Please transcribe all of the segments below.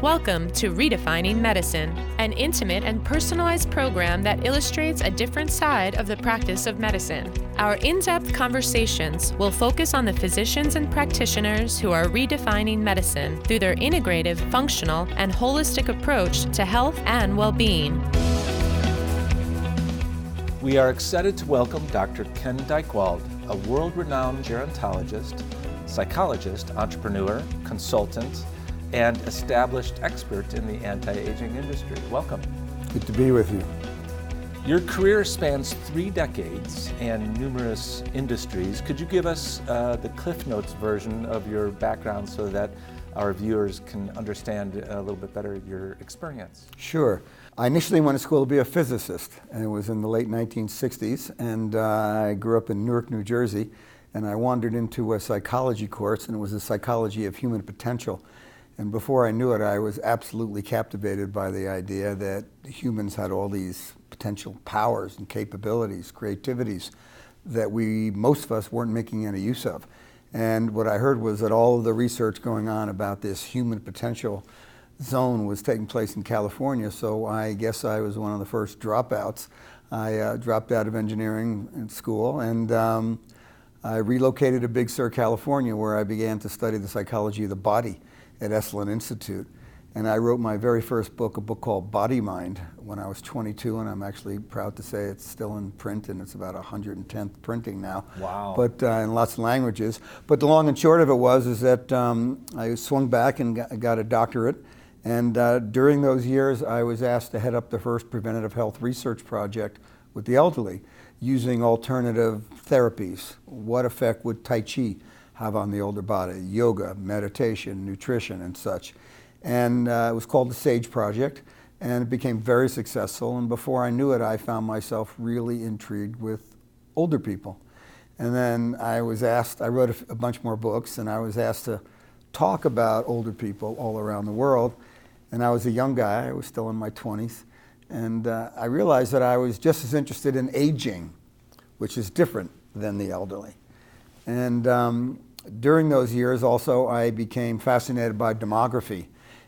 Welcome to Redefining Medicine, an intimate and personalized program that illustrates a different side of the practice of medicine. Our in-depth conversations will focus on the physicians and practitioners who are redefining medicine through their integrative, functional, and holistic approach to health and well-being. We are excited to welcome Dr. Ken Dychtwald, a world-renowned gerontologist, psychologist, entrepreneur, consultant, and established expert in the anti-aging industry. Welcome. Good to be with you. Your career spans 3 decades and numerous industries. Could you give us the Cliff Notes version of your background so that our viewers can understand a little bit better your experience? Sure. I initially went to school to be a physicist, and it was in the late 1960s, and I grew up in Newark, New Jersey, and I wandered into a psychology course, and it was the psychology of human potential. And before I knew it, I was absolutely captivated by the idea that humans had all these potential powers and capabilities, creativities, that most of us weren't making any use of. And what I heard was that all of the research going on about this human potential zone was taking place in California, so I guess I was one of the first dropouts. I dropped out of engineering in school, and I relocated to Big Sur, California, where I began to study the psychology of the body at Esalen Institute. And I wrote my very first book, a book called Bodymind, when I was 22, and I'm actually proud to say it's still in print, and it's about 110th printing now. Wow. But in lots of languages. But the long and short of it is that I swung back and got a doctorate. And during those years, I was asked to head up the first preventative health research project with the elderly, using alternative therapies. What effect would Tai Chi have on the older body? Yoga, meditation, nutrition, and such. And it was called the SAGE Project, and it became very successful. And before I knew it, I found myself really intrigued with older people. And then I was asked, I wrote a bunch more books, and I was asked to talk about older people all around the world. And I was a young guy, I was still in my 20s. And I realized that I was just as interested in aging, which is different than the elderly. And during those years also, I became fascinated by demography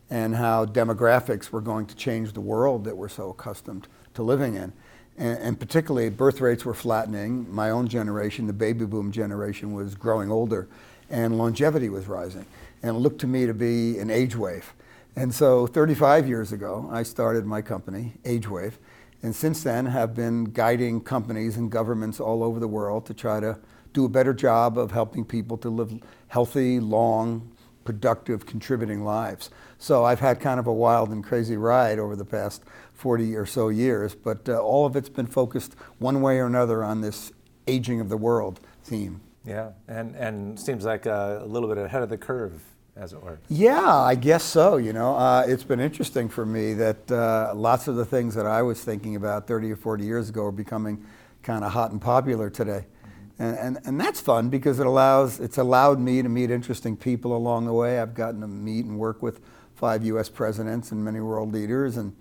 and how demographics were going to change the world that we're so accustomed to living in. And particularly, birth rates were flattening. My own generation, the baby boom generation, was growing older, and longevity was rising. And it looked to me to be an age wave. And so 35 years ago, I started my company, AgeWave, and since then have been guiding companies and governments all over the world to try to do a better job of helping people to live healthy, long, productive, contributing lives. So I've had kind of a wild and crazy ride over the past 40 or so years, but all of it's been focused one way or another on this aging of the world theme. Yeah, and seems like a little bit ahead of the curve, as it were. Yeah, I guess so. You know, it's been interesting for me that lots of the things that I was thinking about 30 or 40 years ago are becoming kind of hot and popular today. And that's fun because it's allowed me to meet interesting people along the way. I've gotten to meet and work with 5 U.S. presidents and many world leaders, and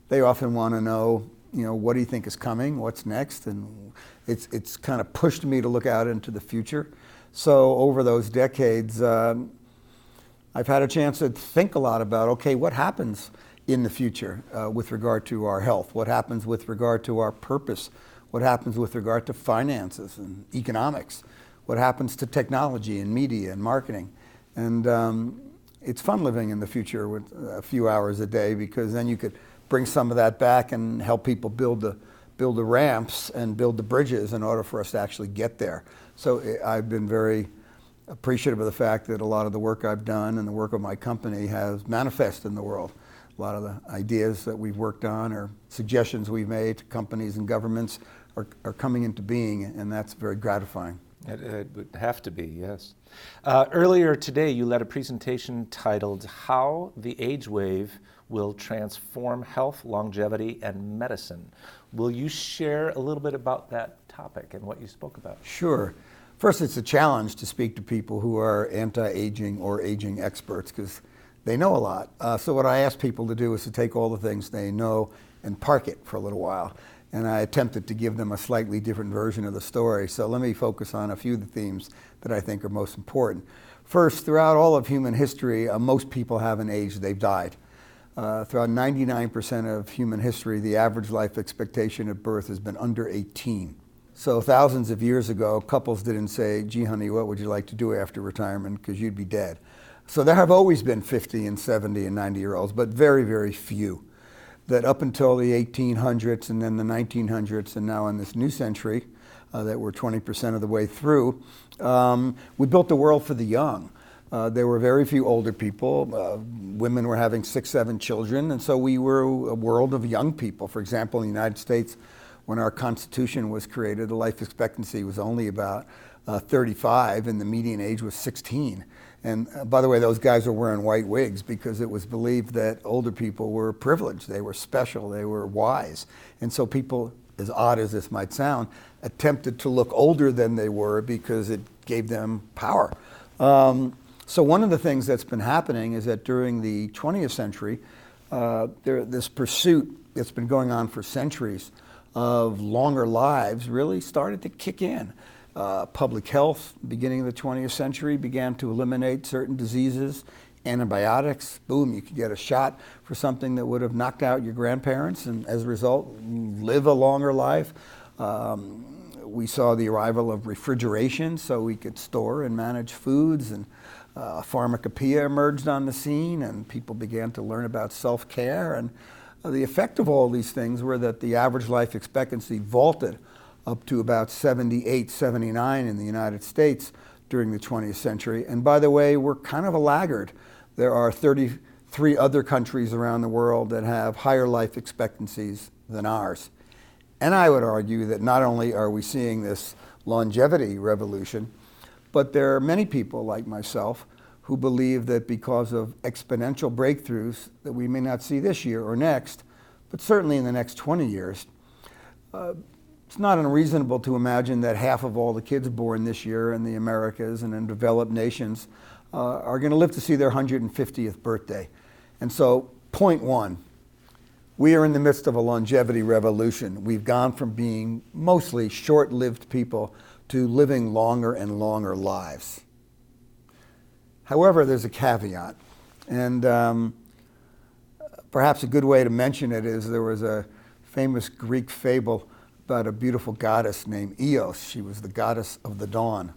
they often want to know, what do you think is coming? What's next? And it's kind of pushed me to look out into the future. So over those decades, I've had a chance to think a lot about, okay, what happens in the future with regard to our health? What happens with regard to our purpose? What happens with regard to finances and economics? What happens to technology and media and marketing? And it's fun living in the future with a few hours a day, because then you could bring some of that back and help people build the ramps and build the bridges in order for us to actually get there. So I've been very appreciative of the fact that a lot of the work I've done and the work of my company has manifested in the world. A lot of the ideas that we've worked on or suggestions we've made to companies and governments are coming into being, and that's very gratifying. It would have to be, yes. Earlier today, you led a presentation titled How the Age Wave Will Transform Health, Longevity, and Medicine. Will you share a little bit about that topic and what you spoke about? Sure. First, it's a challenge to speak to people who are anti-aging or aging experts, because they know a lot. So what I ask people to do is to take all the things they know and park it for a little while. And I attempted to give them a slightly different version of the story. So let me focus on a few of the themes that I think are most important. First, throughout all of human history, most people haven't aged, they've died. Throughout 99% of human history, the average life expectation at birth has been under 18. So thousands of years ago, couples didn't say, gee, honey, what would you like to do after retirement? Because you'd be dead. So there have always been 50 and 70 and 90-year-olds, but very, very few. That up until the 1800s and then the 1900s and now in this new century, that we're 20% of the way through, we built the world for the young. There were very few older people. Women were having 6, 7 children, and so we were a world of young people. For example, in the United States, when our Constitution was created, the life expectancy was only about 35, and the median age was 16. And by the way, those guys were wearing white wigs because it was believed that older people were privileged, they were special, they were wise. And so people, as odd as this might sound, attempted to look older than they were because it gave them power. So one of the things that's been happening is that during the 20th century, this pursuit that's been going on for centuries of longer lives really started to kick in. Public health, beginning of the 20th century, began to eliminate certain diseases. Antibiotics, boom, you could get a shot for something that would have knocked out your grandparents, and as a result, live a longer life. We saw the arrival of refrigeration, so we could store and manage foods, and pharmacopoeia emerged on the scene, and people began to learn about self-care. And the effect of all these things were that the average life expectancy vaulted up to about 78, 79 in the United States during the 20th century. And by the way, we're kind of a laggard. There are 33 other countries around the world that have higher life expectancies than ours. And I would argue that not only are we seeing this longevity revolution, but there are many people like myself who believe that because of exponential breakthroughs that we may not see this year or next, but certainly in the next 20 years, it's not unreasonable to imagine that half of all the kids born this year in the Americas and in developed nations are going to live to see their 150th birthday. And so, point one, we are in the midst of a longevity revolution. We've gone from being mostly short-lived people to living longer and longer lives. However, there's a caveat, and perhaps a good way to mention it is there was a famous Greek fable about a beautiful goddess named Eos. She was the goddess of the dawn,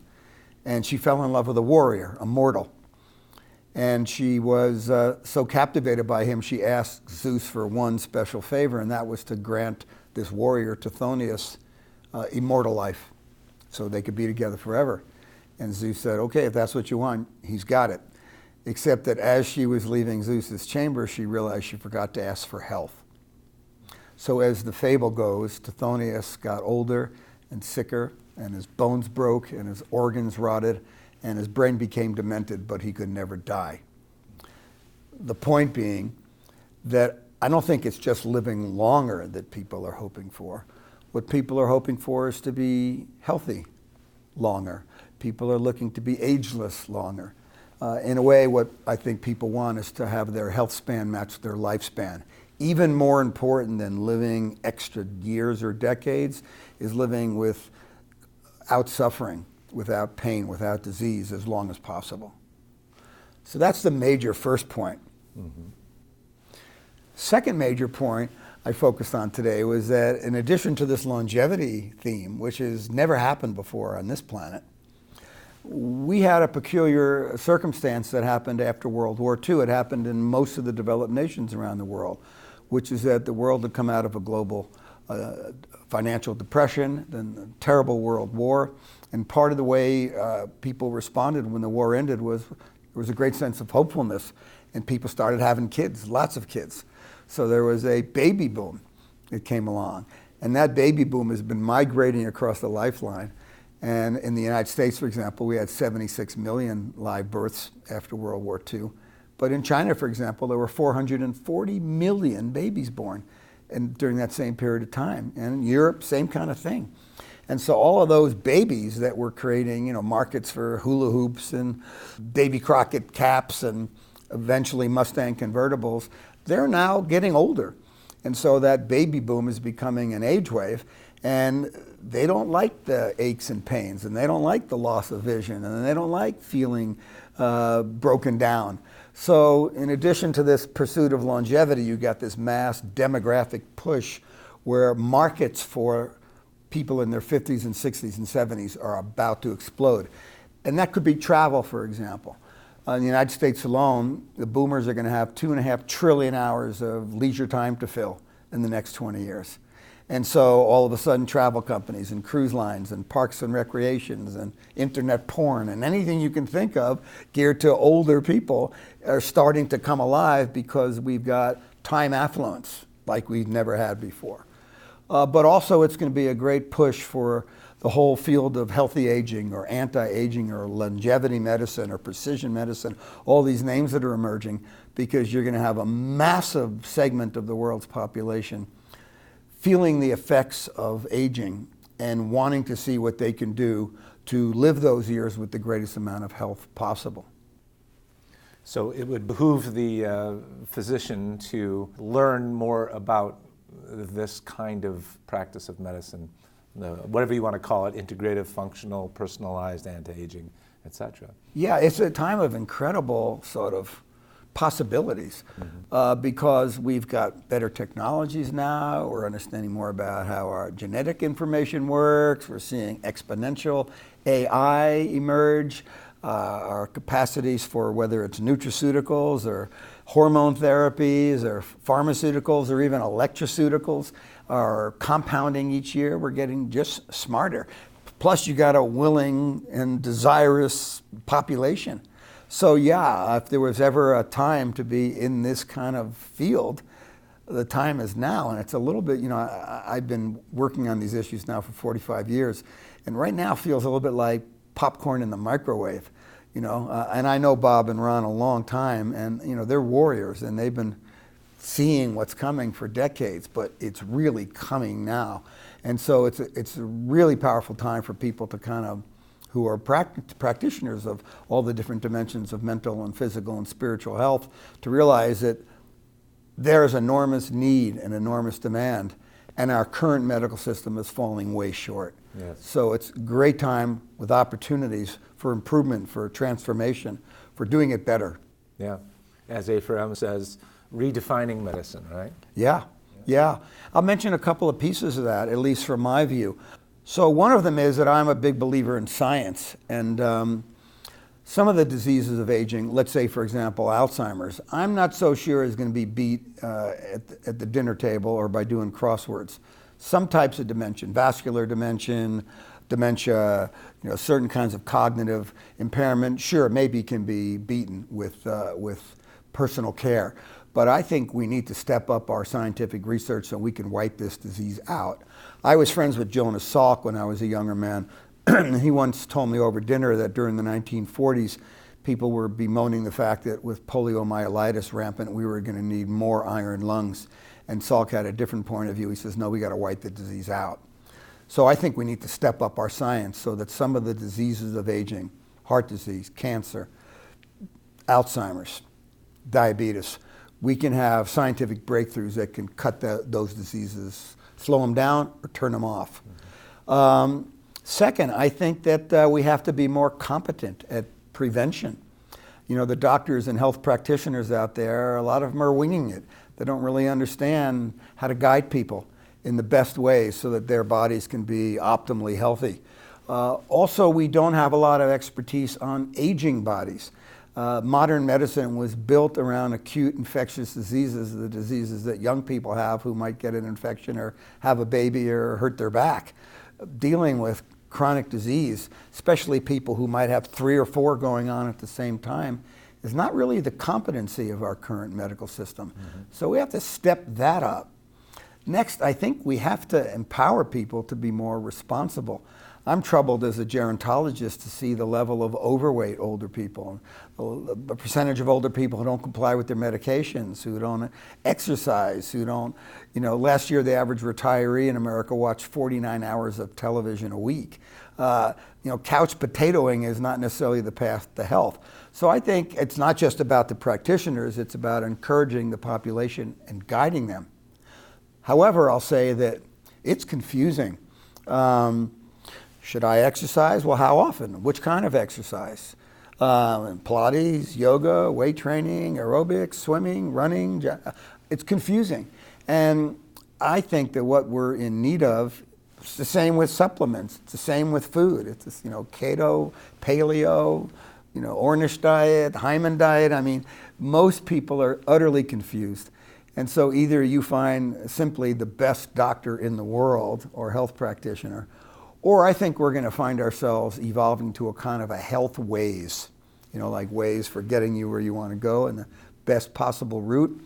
and she fell in love with a warrior, a mortal. And she was so captivated by him, she asked Zeus for one special favor, and that was to grant this warrior, Tithonius, immortal life, so they could be together forever. And Zeus said, okay, if that's what you want, he's got it. Except that as she was leaving Zeus's chamber, she realized she forgot to ask for health. So as the fable goes, Tithonius got older and sicker, and his bones broke, and his organs rotted, and his brain became demented, but he could never die. The point being that I don't think it's just living longer that people are hoping for. What people are hoping for is to be healthy longer. People are looking to be ageless longer. In a way, what I think people want is to have their health span match their lifespan. Even more important than living extra years or decades is living without suffering, without pain, without disease as long as possible. So that's the major first point. Mm-hmm. Second major point I focused on today was that in addition to this longevity theme, which has never happened before on this planet, we had a peculiar circumstance that happened after World War II. It happened in most of the developed nations around the world, which is that the world had come out of a global financial depression, then a terrible world war. And part of the way people responded when the war ended was there was a great sense of hopefulness, and people started having kids, lots of kids. So there was a baby boom that came along. And that baby boom has been migrating across the lifeline. And in the United States, for example, we had 76 million live births after World War II. But in China, for example, there were 440 million babies born during that same period of time. And in Europe, same kind of thing. And so all of those babies that were creating, markets for hula hoops and Davy Crockett caps and eventually Mustang convertibles, they're now getting older. And so that baby boom is becoming an age wave. And they don't like the aches and pains, and they don't like the loss of vision, and they don't like feeling broken down. So in addition to this pursuit of longevity, you got this mass demographic push where markets for people in their 50s and 60s and 70s are about to explode. And that could be travel, for example. In the United States alone, the boomers are going to have 2.5 trillion hours of leisure time to fill in the next 20 years. And so all of a sudden travel companies and cruise lines and parks and recreations and internet porn and anything you can think of geared to older people are starting to come alive because we've got time affluence like we've never had before. But also it's going to be a great push for the whole field of healthy aging or anti-aging or longevity medicine or precision medicine, all these names that are emerging, because you're going to have a massive segment of the world's population feeling the effects of aging and wanting to see what they can do to live those years with the greatest amount of health possible. So it would behoove the physician to learn more about this kind of practice of medicine, whatever you want to call it, integrative, functional, personalized, anti-aging, etc. Yeah, it's a time of incredible sort of possibilities, because we've got better technologies now. We're understanding more about how our genetic information works. We're seeing exponential AI emerge. Our capacities for whether it's nutraceuticals or hormone therapies or pharmaceuticals or even electroceuticals are compounding each year. We're getting just smarter. Plus you got a willing and desirous population. So yeah, if there was ever a time to be in this kind of field, the time is now. And it's a little bit, I've been working on these issues now for 45 years, and right now feels a little bit like popcorn in the microwave, and I know Bob and Ron a long time, and they're warriors, and they've been seeing what's coming for decades, but it's really coming now. And so it's a really powerful time for people to kind of who are practitioners of all the different dimensions of mental and physical and spiritual health, to realize that there's enormous need and enormous demand, and our current medical system is falling way short. Yes. So it's a great time with opportunities for improvement, for transformation, for doing it better. Yeah, as Ephraim says, redefining medicine, right? Yeah. I'll mention a couple of pieces of that, at least from my view. So one of them is that I'm a big believer in science, and some of the diseases of aging, let's say for example Alzheimer's, I'm not so sure is going to be beat at the dinner table or by doing crosswords. Some types of dementia, vascular dementia, certain kinds of cognitive impairment, sure, maybe can be beaten with personal care. But I think we need to step up our scientific research so we can wipe this disease out. I was friends with Jonas Salk when I was a younger man. He once told me over dinner that during the 1940s, people were bemoaning the fact that with poliomyelitis rampant, we were going to need more iron lungs. And Salk had a different point of view. He says, no, we got to wipe the disease out. So I think we need to step up our science so that some of the diseases of aging, heart disease, cancer, Alzheimer's, diabetes, we can have scientific breakthroughs that can cut those diseases, slow them down or turn them off. Second, I think that we have to be more competent at prevention. The doctors and health practitioners out there, a lot of them are winging it. They don't really understand how to guide people in the best ways so that their bodies can be optimally healthy. Also, we don't have a lot of expertise on aging bodies. Modern medicine was built around acute infectious diseases, the diseases that young people have who might get an infection or have a baby or hurt their back. Dealing with chronic disease, especially people who might have 3 or 4 going on at the same time, is not really the competency of our current medical system. So we have to step that up. Next, I think we have to empower people to be more responsible. I'm troubled as a gerontologist to see the level of overweight older people, the percentage of older people who don't comply with their medications, who don't exercise, who don't, last year the average retiree in America watched 49 hours of television a week. Couch potatoing is not necessarily the path to health. So I think it's not just about the practitioners, it's about encouraging the population and guiding them. However, I'll say that it's confusing Should I exercise? Well, how often? Which kind of exercise? Pilates, yoga, weight training, aerobics, swimming, running. It's confusing. And I think that what we're in need of, it's the same with supplements. It's the same with food. It's this, keto, paleo, Ornish diet, Hyman diet. I mean, most people are utterly confused. And so either you find simply the best doctor in the world or health practitioner, or I think we're going to find ourselves evolving to a kind of a health ways, like ways for getting you where you want to go and the best possible route.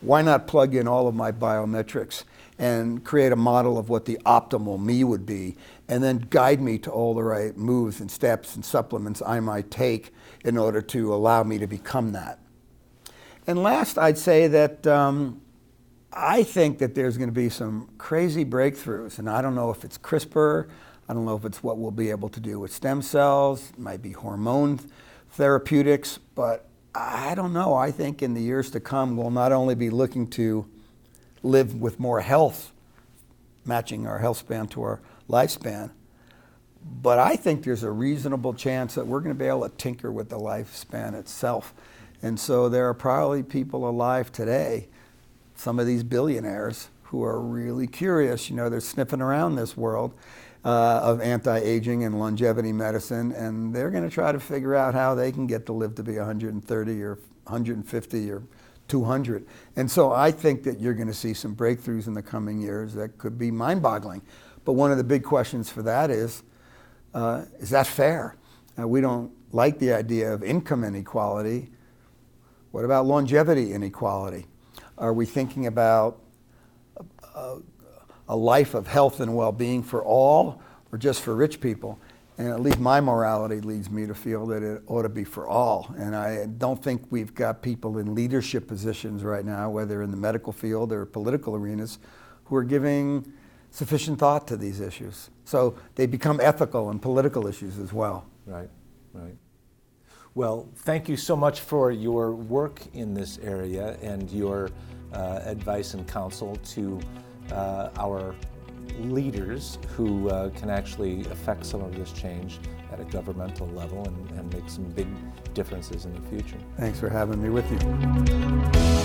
Why not plug in all of my biometrics and create a model of what the optimal me would be, and then guide me to all the right moves and steps and supplements I might take in order to allow me to become that. And last, I'd say that I think that there's going to be some crazy breakthroughs, and I don't know if it's CRISPR, I don't know if it's what we'll be able to do with stem cells, it might be hormone therapeutics, but I don't know. I think in the years to come, we'll not only be looking to live with more health, matching our health span to our lifespan, but I think there's a reasonable chance that we're going to be able to tinker with the lifespan itself. And so there are probably people alive today, some of these billionaires, who are really curious. They're sniffing around this world of anti-aging and longevity medicine, and they're going to try to figure out how they can get to live to be 130 or 150 or 200. And so I think that you're going to see some breakthroughs in the coming years that could be mind-boggling. But one of the big questions for that is that fair? We don't like the idea of income inequality. What about longevity inequality? Are we thinking about a life of health and well-being for all, or just for rich people? And at least my morality leads me to feel that it ought to be for all. And I don't think we've got people in leadership positions right now, whether in the medical field or political arenas, who are giving sufficient thought to these issues. So they become ethical and political issues as well. Right, right. Well, thank you so much for your work in this area and your advice and counsel to our leaders who can actually affect some of this change at a governmental level and make some big differences in the future. Thanks for having me with you.